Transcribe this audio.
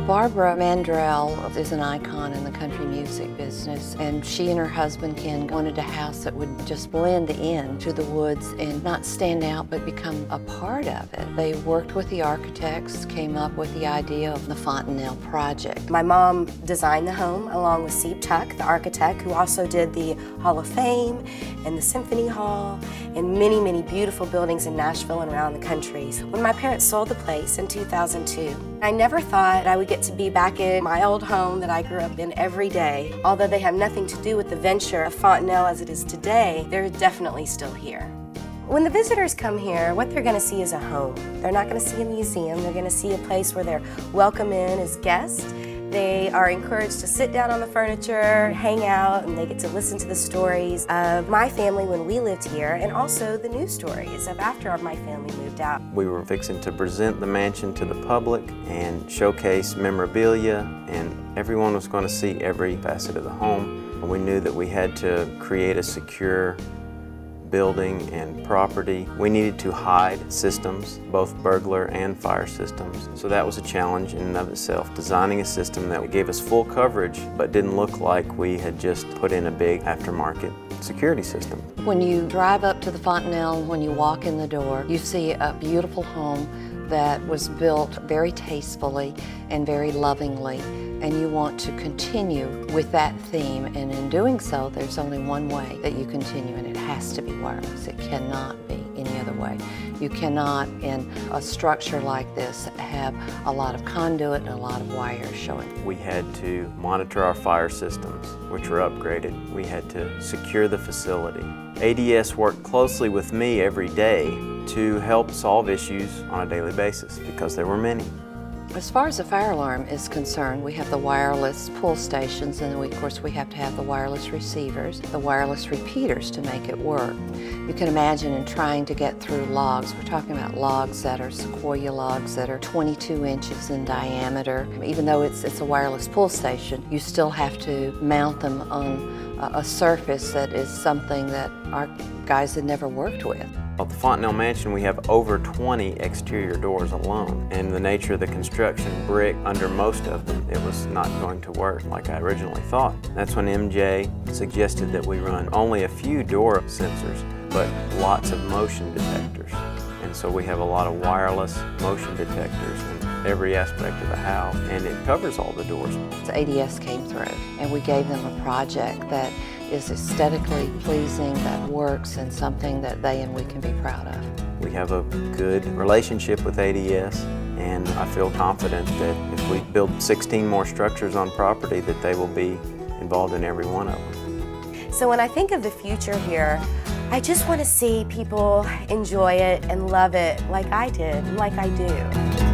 Barbara Mandrell is an icon in the country music business, and she and her husband Ken wanted a house that would just blend in to the woods and not stand out but become a part of it. They worked with the architects, came up with the idea of the Fontanel project. My mom designed the home along with Steve Tuck, the architect, who also did the Hall of Fame and the Symphony Hall and many, many beautiful buildings in Nashville and around the country. When my parents sold the place in 2002, I never thought I would get to be back in my old home that I grew up in every day. Although they have nothing to do with the venture of Fontanel as it is today, they're definitely still here. When the visitors come here, what they're going to see is a home. They're not going to see a museum. They're going to see a place where they're welcome in as guests. They are encouraged to sit down on the furniture, hang out, and they get to listen to the stories of my family when we lived here, and also the new stories of after my family moved out. We were fixing to present the mansion to the public and showcase memorabilia, and everyone was going to see every facet of the home. We knew that we had to create a secure building and property. We needed to hide systems, both burglar and fire systems. So that was a challenge in and of itself, designing a system that gave us full coverage but didn't look like we had just put in a big aftermarket security system. When you drive up to the Fontanel, when you walk in the door, you see a beautiful home that was built very tastefully and very lovingly, and you want to continue with that theme, and in doing so there's only one way that you continue, and it has to be wireless. It cannot be any other way. You cannot, in a structure like this, have a lot of conduit and a lot of wires showing. We had to monitor our fire systems, which were upgraded. We had to secure the facility. ADS worked closely with me every day to help solve issues on a daily basis because there were many. As far as the fire alarm is concerned, we have the wireless pull stations, and then of course we have to have the wireless receivers, the wireless repeaters to make it work. You can imagine in trying to get through logs, we're talking about logs that are sequoia logs that are 22 inches in diameter. Even though it's a wireless pull station, you still have to mount them on a surface that is something that our guys had never worked with. At the Fontanel Mansion, we have over 20 exterior doors alone, and the nature of the construction, brick under most of them, it was not going to work like I originally thought. That's when MJ suggested that we run only a few door sensors, but lots of motion detectors. And so we have a lot of wireless motion detectors in every aspect of the house, and it covers all the doors. The ADS came through, and we gave them a project that is aesthetically pleasing, that works, and something that they and we can be proud of. We have a good relationship with ADS, and I feel confident that if we build 16 more structures on property, that they will be involved in every one of them. So when I think of the future here, I just want to see people enjoy it and love it like I did and like I do.